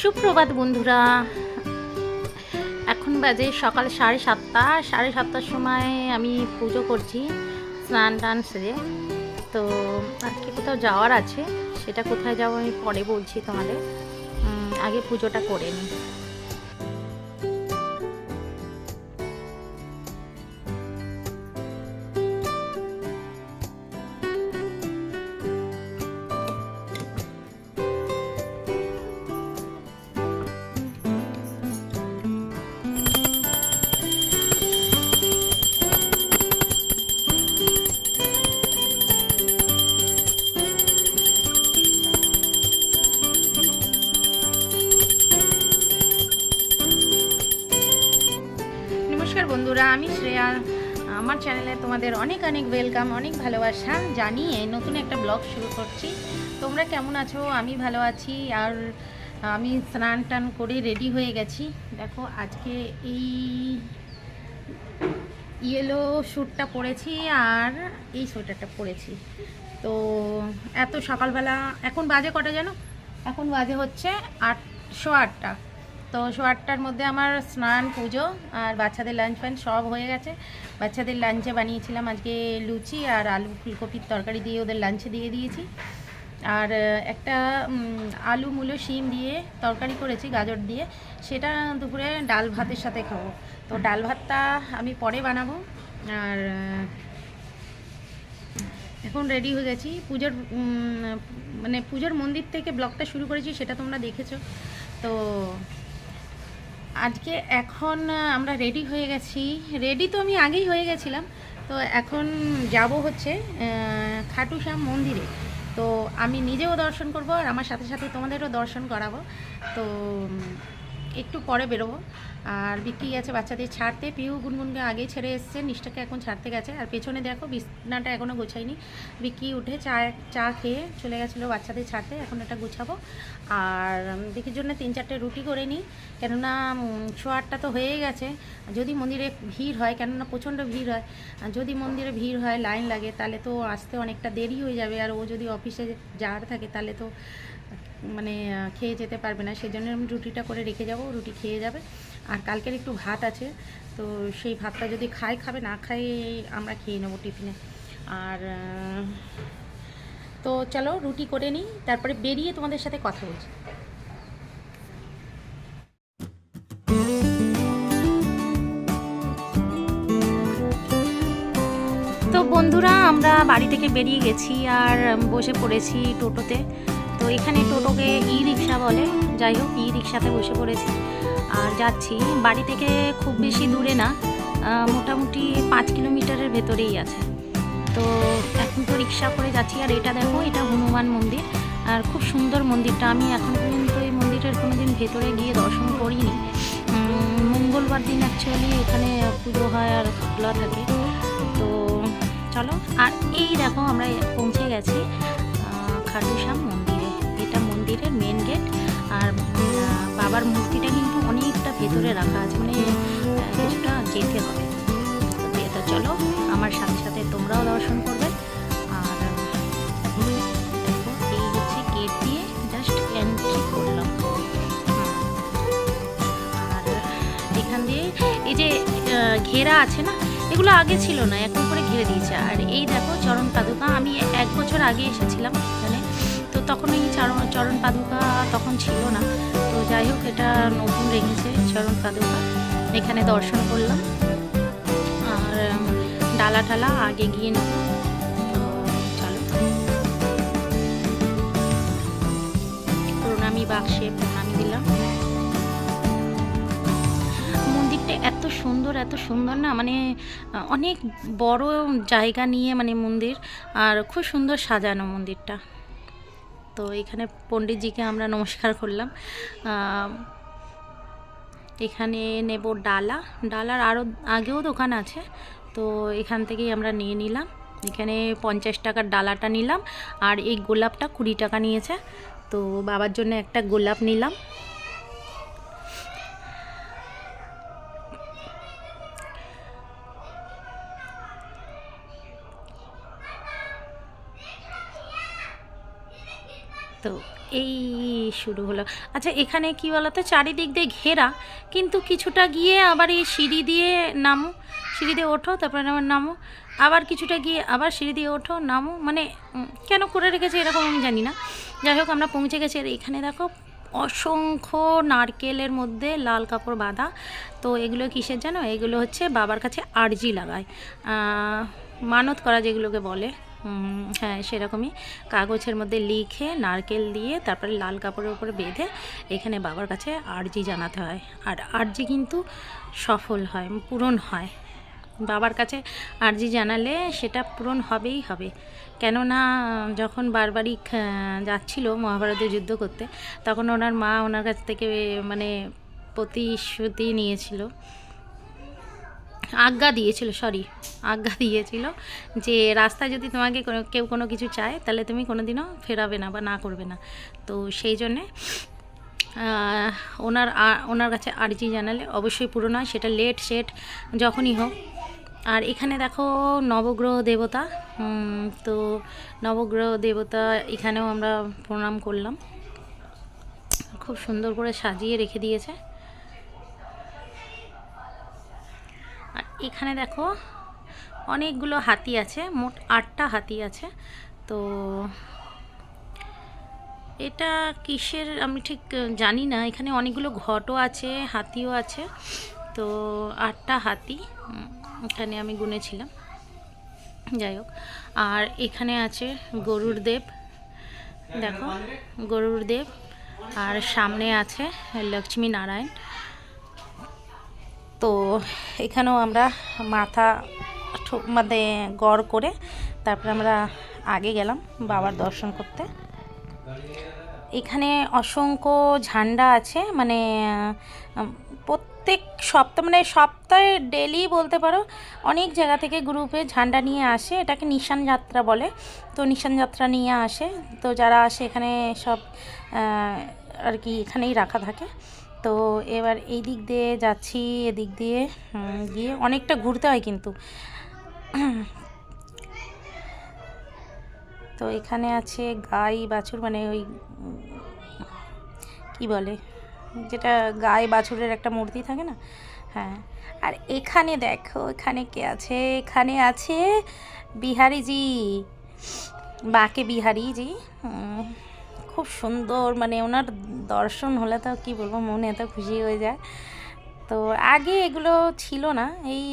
সুপ্রভাত বন্ধুরা, এখন বাজে সকাল 7:30। 7:30টার সময় আমি পুজো করছি, স্নান টান সেরে। তো আজকে কোথাও যাওয়ার আছে, সেটা কোথায় যাবো আমি পরে বলছি তোমাদের। আগে পুজোটা করে নিই। নমস্কার বন্ধুরা, আমি শ্রেয়া। আমার চ্যানেলে তোমাদের অনেক অনেক ওয়েলকাম, অনেক ভালোবাসা জানিয়ে নতুন একটা ব্লগ শুরু করছি। তোমরা কেমন আছো? আমি ভালো আছি। আর আমি স্নান টান করে রেডি হয়ে গেছি। দেখো, আজকে এই ইয়েলো স্যুটটা পরেছি আর এই সোয়েটারটা পরেছি। তো এত সকালবেলা, এখন বাজে কটা জানো? এখন বাজে হচ্ছে 8:08। তো 8:08টার মধ্যে আমার স্নান, পুজো আর বাচ্চাদের লাঞ্চ ফাঞ্চ সব হয়ে গেছে। বাচ্চাদের লাঞ্চে বানিয়েছিলাম আজকে লুচি আর আলু ফুলকপির তরকারি দিয়ে ওদের লাঞ্চে দিয়ে দিয়েছি। আর একটা আলু মূলো শিম দিয়ে তরকারি করেছি গাজর দিয়ে, সেটা দুপুরে ডাল ভাতের সাথে খাবো। তো ডাল ভাতটা আমি পরে বানাবো। আর এখন রেডি হয়ে গেছি পুজোর, মানে পুজোর মন্দির থেকে ব্লগটা শুরু করেছি, সেটা তোমরা দেখেছো। তো আজকে এখন আমরা রেডি হয়ে গেছি। রেডি তো আমি আগেই হয়ে গেছিলাম। তো এখন যাব হচ্ছে খাটু শ্যাম মন্দিরে। তো আমি নিজেও দর্শন করব আর আমার সাথে সাথে তোমাদেরও দর্শন করাবো। তো একটু পরে বেরোবো। আর বিক্রি গেছে বাচ্চাদের ছাড়তে, পিউ গুনগুনকে আগেই ছেড়ে এসছে, নিষ্ঠাকে এখন ছাড়তে গেছে। আর পেছনে দেখো বিছনাটা এখনও গোছাইনি। বিক্রি উঠে চা খেয়ে চলে গেছিলো বাচ্চাদের ছাড়তে, এখন এটা গুছাবো। আর বিক্রির জন্য 3-4টে রুটি করে নিই, কেননা 8:15 তো হয়ে গেছে। যদি মন্দিরে ভিড় হয়, কেননা প্রচণ্ড ভিড় হয়, যদি মন্দিরে ভিড় হয়, লাইন লাগে, তাহলে তো আসতে অনেকটা দেরি হয়ে যাবে। আর ও যদি অফিসে যাওয়ার থাকে তাহলে তো মানে খেয়ে যেতে পারবে না। সেই জন্য আমি রুটিটা করে রেখে যাব, রুটি খেয়ে যাবে। আর কালকের একটু ভাত আছে, তো সেই ভাতটা যদি খাবে, না খাই আমরা খেয়ে নেবো টিফিনে। আর তো চলো রুটি করে নিই, তারপরে বেরিয়ে তোমাদের সাথে কথা বলছি। তো বন্ধুরা, আমরা বাড়ি থেকে বেরিয়ে গেছি আর বসে পড়েছি টোটোতে। তো এখানে টোটোকে ই রিক্সা বলে, যাই হোক ই রিক্সাতে বসে পড়েছি আর যাচ্ছি। বাড়ি থেকে খুব বেশি দূরে না, মোটামুটি 5 কিলোমিটারের ভেতরেই আছে। তো এখন তো রিক্সা করে যাচ্ছি। আর এটা দেখো, এটা হনুমান মন্দির, আর খুব সুন্দর মন্দিরটা। আমি এখন পর্যন্ত এই মন্দিরের কোনো দিন ভেতরে গিয়ে দর্শন করিনি। মঙ্গলবার দিন অ্যাকচুয়ালি এখানে পুজো হয় আর খোলা থাকে। তো চলো, আর এই দেখো আমরা পৌঁছে গেছি খাটু শ্যাম মন্দিরে। এটা মন্দিরের মেন গেট। আর বাবার মূর্তিটা কিন্তু অনেকটা ভেতরে রাখা আছে, মানে কিছুটা যেতে হবে। তো চলো, আমার সাথে সাথে তোমরাও দর্শন করবে। আর দেখো, এই হচ্ছে গেট দিয়ে জাস্ট এন্ট্রি করলাম। আর এখান দিয়ে এই যে ঘেরা আছে না, এগুলো আগে ছিল না, এখন করে ঘিরে দিয়েছে। আর এই দেখো চরণ পাদুকা, আমি 1 বছর আগে এসেছিলাম এখানে, তো তখন এই চরণ পাদুকা তখন ছিল না। তো যাই হোক, এটা নতুন রেখেছে চরণ পাদুকা, এখানে দর্শন করলাম। আর ডালা ঠালা আগে গিয়ে নেব। তো চলো, প্রণামী বাক্সে প্রণামী দিলাম। মন্দিরটা এত সুন্দর না, মানে অনেক বড় জায়গা নিয়ে মানে মন্দির, আর খুব সুন্দর সাজানো মন্দিরটা। তো এখানে পণ্ডিতজিকে আমরা নমস্কার করলাম। এখানে নেব ডালার আরও আগেও দোকান আছে, তো এখান থেকেই আমরা নিয়ে নিলাম। এখানে 50 টাকার ডালাটা নিলাম, আর এই গোলাপটা 20 টাকা নিয়েছে। তো বাবার জন্য একটা গোলাপ নিলাম। তো এই শুরু হলো। আচ্ছা, এখানে কি বলতো, চারিদিক দিয়ে ঘেরা, কিন্তু কিছুটা গিয়ে আবার এই সিঁড়ি দিয়ে নামো, সিঁড়ি দিয়ে ওঠো, তারপরে আবার নামো, আবার কিছুটা গিয়ে আবার সিঁড়ি দিয়ে ওঠো নামো, মানে কেন করে রেখেছে এরকম আমি জানি না। যাই হোক, আমরা পৌঁছে গেছি। আর এখানে দেখো অসংখ্য নারকেলের মধ্যে লাল কাপড় বাঁধা। তো এগুলো কিসের জানো? এগুলো হচ্ছে বাবার কাছে আর্জি লাগায়, মানত করা যেগুলোকে বলে। হ্যাঁ, সেরকমই কাগজের মধ্যে লিখে নারকেল দিয়ে তারপরে লাল কাপড়ের উপরে বেঁধে এখানে বাবার কাছে আর্জি জানাতে হয়। আর আর্জি কিন্তু সফল হয়, পূরণ হয়। বাবার কাছে আর্জি জানালে সেটা পূরণ হবেই হবে। কেননা যখন বারবারই যাচ্ছিল মহাভারতের যুদ্ধ করতে, তখন ওনার মা ওনার কাছ থেকে মানে প্রতিশ্রুতি নিয়েছিল, আজ্ঞা দিয়েছিল যে রাস্তায় যদি তোমাকে কেউ কোনো কিছু চায় তাহলে তুমি কোনোদিনও ফেরাবে না বা না করবে না। তো সেই জন্যে ওনার কাছে আর্জি জানালে অবশ্যই পূরণ হয়, সেটা লেট সেট যখনই হোক। আর এখানে দেখো নবগ্রহ দেবতা, তো নবগ্রহ দেবতা এখানেও আমরা প্রণাম করলাম। খুব সুন্দর করে সাজিয়ে রেখে দিয়েছে। আর এখানে দেখো অনেকগুলো হাতি আছে, মোট 8টা হাতি আছে। তো এটা কিসের আমি ঠিক জানি না। এখানে অনেকগুলো ঘটও আছে, হাতিও আছে। তো 8টা হাতি এখানে আমি গুনেছিলাম। যাই হোক, আর এখানে আছে গরুর দেব, দেখো গরুর দেব। আর সামনে আছে লক্ষ্মী নারায়ণ। তো এখানেও আমরা মাথা মানে গড় করে তারপরে আমরা আগে গেলাম বাবার দর্শন করতে। এখানে অসংখ্য ঝান্ডা আছে, মানে প্রত্যেক সপ্তাহে ডেলি বলতে পারো অনেক জায়গা থেকে গ্রুপে ঝান্ডা নিয়ে আসে। এটাকে নিশান যাত্রা বলে। তো নিশান যাত্রা নিয়ে আসে, তো যারা আসে এখানে সব আর কি এখানেই রাখা থাকে। তো এবার এই দিক দিয়ে যাচ্ছি, এদিক দিয়ে গিয়ে অনেকটা ঘুরতে হয় কিন্তু। তো এখানে আছে গাই বাছুর, মানে ওই কি বলে যেটা গাই বাছুরের একটা মূর্তি থাকে না, হ্যাঁ। আর এখানে দেখো এখানে কে আছে, এখানে আছে বিহারিজি, বাঁকে বিহারিজি। খুব সুন্দর, মানে ওনার দর্শন হলে তো কি বলবো, মনে এত খুশি হয়ে যায়। তো আগে এগুলো ছিল না, এই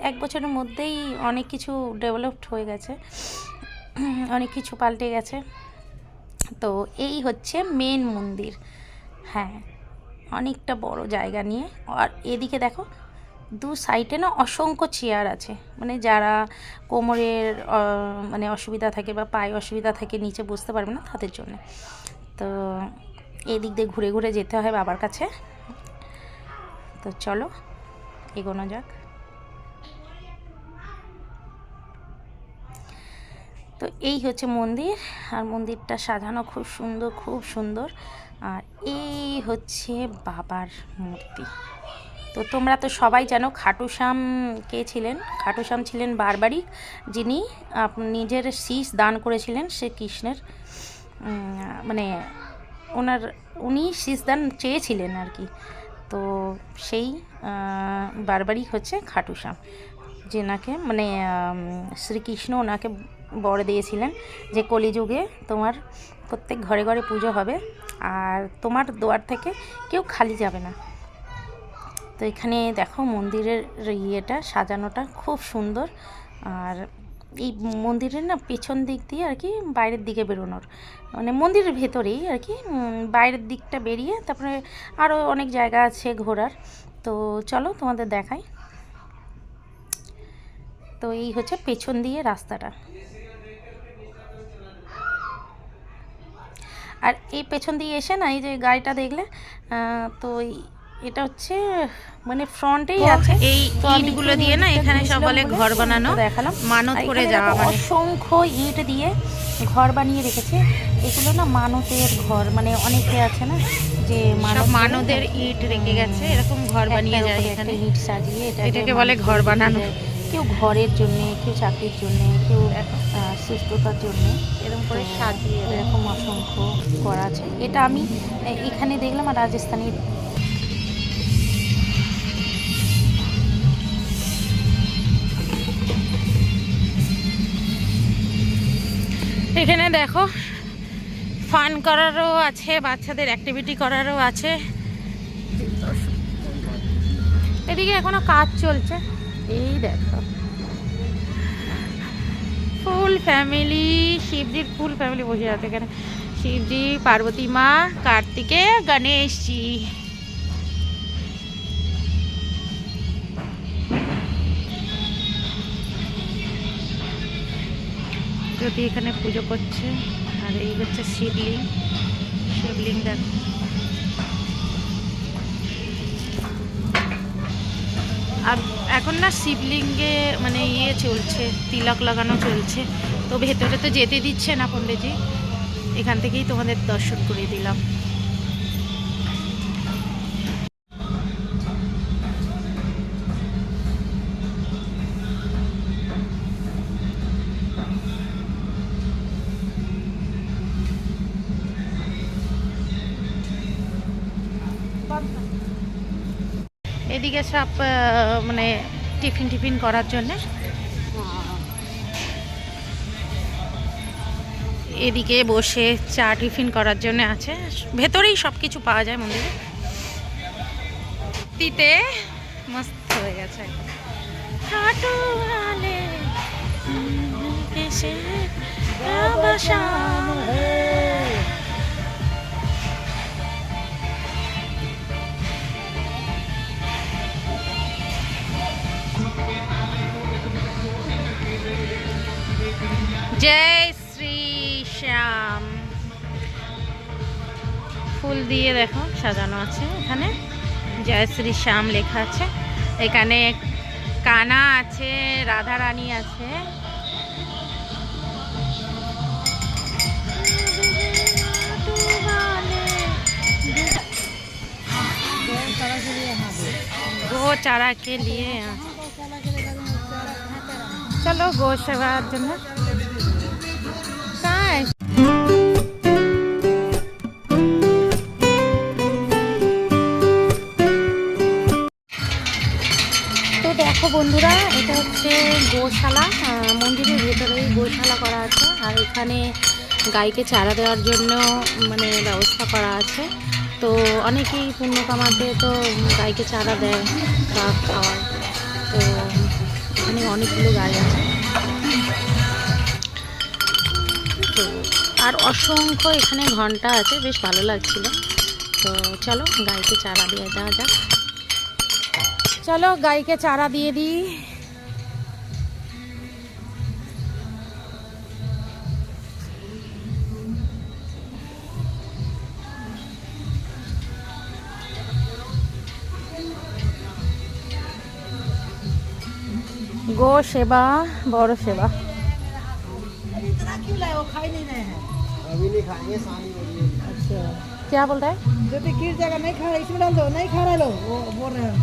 1 বছরের মধ্যেই অনেক কিছু ডেভেলপড হয়ে গেছে, অনেক কিছু পাল্টে গেছে। তো এই হচ্ছে মেন মন্দির, হ্যাঁ, অনেকটা বড় জায়গা নিয়ে। আর এদিকে দেখো 2 সাইডে না অসংখ্য চেয়ার আছে, মানে যারা কোমরের মানে অসুবিধা থাকে বা পায়ে অসুবিধা থাকে, নিচে বসতে পারবে না তাদের জন্য। তো এদিক দিয়ে ঘুরে ঘুরে যেতে হয় বাবার কাছে। তো চলো এগোনো যাক। তো এই হচ্ছে মন্দির, আর মন্দিরটা সাজানো খুব সুন্দর, খুব সুন্দর। আর এই হচ্ছে বাবার মূর্তি। তো তোমরা তো সবাই জানো খাটু শ্যাম কে ছিলেন। খাটু শ্যাম ছিলেন বারবারিক, যিনি নিজের শীষ দান করেছিলেন শ্রীকৃষ্ণের, মানে উনি শীষ দান চেয়েছিলেন আর কি। তো সেই বারবারিক হচ্ছে খাটু শ্যাম, যেনাকে মানে শ্রীকৃষ্ণ ওনাকে বর দিয়েছিলেন যে কলিযুগে তোমার প্রত্যেক ঘরে ঘরে পুজো হবে আর তোমার দুয়ার থেকে কেউ খালি যাবে না। তো এখানে দেখো মন্দিরের ইয়েটা সাজানোটা খুব সুন্দর। আর এই মন্দিরের না পেছন দিক দিয়ে আর কি বাইরের দিকে বেরোনোর, মানে মন্দিরের ভেতরেই আর কি বাইরের দিকটা বেরিয়ে তারপরে আরও অনেক জায়গা আছে ঘোরার। তো চলো তোমাদের দেখাই। তো এই হচ্ছে পেছন দিয়ে রাস্তাটা। আর এই পেছন দিয়ে এসে না এই যে গাড়িটা দেখলে, তো এটা হচ্ছে মানে ফ্রন্টেই আছে। এই ইটগুলো দিয়ে না এখানে সব বলে ঘর বানানো, দেখালাম মানত করে যাওয়া, মানে অসংখ্য ইট দিয়ে ঘর বানিয়ে রেখেছে। এগুলো না মানতের ঘর, মানে অনেকে আছে না যে মানতের ইট রেখে গেছে, এরকম ঘর বানিয়ে যায় এখানে ইট সাজিয়ে, এটাকে বলে ঘর বানানো। কেউ ঘরের জন্যে, কেউ চাকরির জন্যে, কেউ সুস্থতার জন্য এরকম করে সাজিয়ে এরকম অসংখ্য করা আছে। এটা আমি এখানে দেখলাম, আর রাজস্থানের এখানে দেখো ফান করারও আছে, বাচ্চাদের অ্যাক্টিভিটি করারও আছে। এদিকে এখনো কাজ চলছে। এই দেখো ফুল ফ্যামিলি, শিবজির ফুল ফ্যামিলি বসে আছে এখানে। শিবজি, পার্বতী মা, কার্তিকে, গণেশজি। যদি এখানে পুজো করছে, আর এই হচ্ছে শিবলিঙ্গ। শিবলিঙ্গ দেখো। আর এখন না শিবলিঙ্গে মানে ইয়ে চলছে, তিলক লাগানো চলছে। তো ভেতরে তো যেতে দিচ্ছে না পণ্ডিতজি, এখান থেকেই তোমাদের দর্শন করে দিলাম। এদিকে সব মানে টিফিন করার জন্যে, এদিকে বসে চা টিফিন করার জন্য আছে। ভেতরেই সব কিছু পাওয়া যায় মন্দিরে। তিতে মস্ত হয়ে গেছে। জয় শ্রী শ্যাম। ফুল দিয়ে দেখো সাজানো আছে এখানে, জয় শ্রী শ্যাম লেখা আছে। এখানে কানা আছে, রাধা রানী আছে। গো চারা কে লিয়ে চলো গো সেবার জন্য। তো দেখো বন্ধুরা, এটা হচ্ছে গোশালা। মন্দিরের ভেতরেই গোশালা করা আছে। আর এখানে গাইকে চারা দেওয়ার জন্য মানে ব্যবস্থা করা আছে। তো অনেকেই পুণ্য কামাতে তো গাইকে চারা দেয় বা খাওয়ায়। তো এখানে অনেকগুলো গাই আছে। তো আর অসংখ্য এখানে ঘন্টা আছে, বেশ ভালো লাগছিল। তো চলো গাইকে চারা দিয়ে দেওয়া যাক। চলো গাইকে চারা দিয়ে দিই। गो सेवा बड़ो सेवा। अभी नहीं खाएंगे, शाम हो रही है। अच्छा क्या बोल रहा है? जो तो गिर जाएगा, नहीं खा रहा, इसमें डाल दो, नहीं खा रहा लो, वो बोल रहे हैं।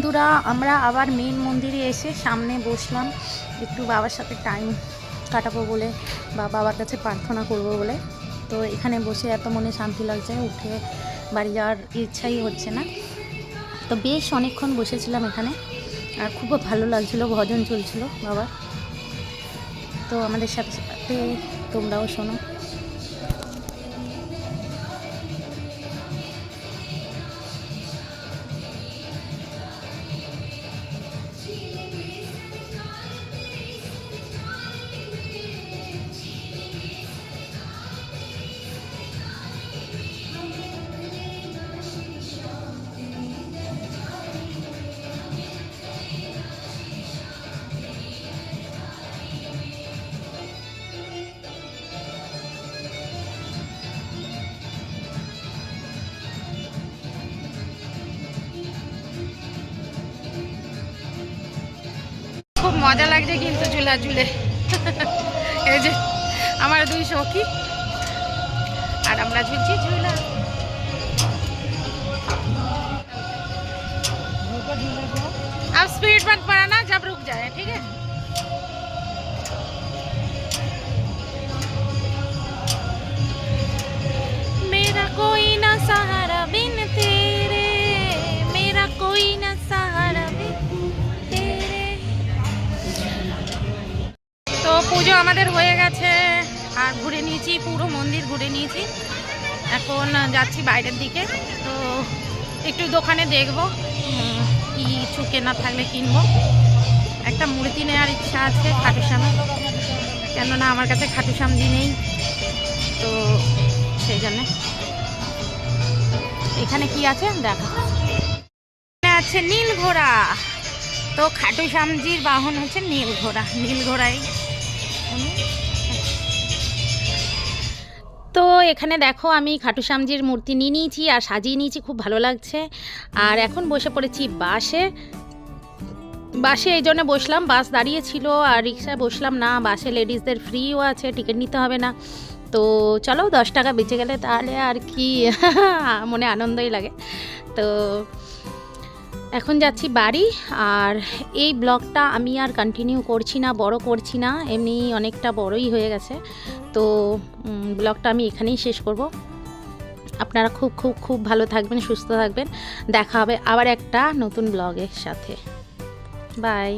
বন্ধুরা আমরা আবার মেন মন্দিরে এসে সামনে বসলাম একটু বাবার সাথে টাইম কাটাবো বলে বা বাবার কাছে প্রার্থনা করব বলে। তো এখানে বসে এত মনে শান্তি লাগছে, উঠে বাড়ি যাওয়ার ইচ্ছাই হচ্ছে না। তো বেশ অনেকক্ষণ বসেছিলাম এখানে আর খুব ভালো লাগছিলো, ভজন চলছিল বাবার। তো আমাদের সাথে সাথে তোমরাও শোনো। খুব মজা লাগছে কিন্তু ঝুলা ঝুলে। এই যে আমার দুই সখী আর আমরা ঝুলছি ঝুলা। अब स्पीड मत बढ़ाना, जब रुक जाए, ठीक है। मेरा कोई ना सहारा बिन तेरे, मेरा कोई ना सहारा बिन तेरे। তো পুজো আমাদের হয়ে গেছে আর ঘুরে নিয়েছি, পুরো মন্দির ঘুরে নিয়েছি। এখন যাচ্ছি বাইরের দিকে। তো একটু দোকানে দেখবো কিছু কেনা থাকলে কিনবো। একটা মূর্তি নেওয়ার ইচ্ছা আছে খাটুশ্যামের, কেননা আমার কাছে খাটুশ্যামজি নেই, তো সেই জন্যে। এখানে কি আছে দেখো, এখানে আছে নীল ঘোড়া। তো খাটুশ্যামজির বাহন হচ্ছে নীল ঘোড়া, নীল ঘোড়াই। তো এখানে দেখো আমি খাটুশ্যামজির মূর্তি নিয়ে নিয়েছি আর সাজিয়ে নিয়েছি, খুব ভালো লাগছে। আর এখন বসে পড়েছি বাসে। বাসে এই জন্য বসলাম, বাস দাঁড়িয়েছিল আর রিক্সায় বসলাম না। বাসে লেডিসদের ফ্রিও আছে, টিকিট নিতে হবে না। তো চলো 10 টাকা বেঁচে গেলে তাহলে আর কি মনে আনন্দই লাগে। তো এখন যাচ্ছি বাড়ি। আর এই ব্লগটা আমি আর কন্টিনিউ করছি না, বড় করছি না, এমনি অনেকটা বড়ই হয়ে গেছে। তো ব্লগটা আমি এখানেই শেষ করব। আপনারা খুব খুব খুব ভালো থাকবেন, সুস্থ থাকবেন। দেখা হবে আবার একটা নতুন ব্লগের সাথে। বাই।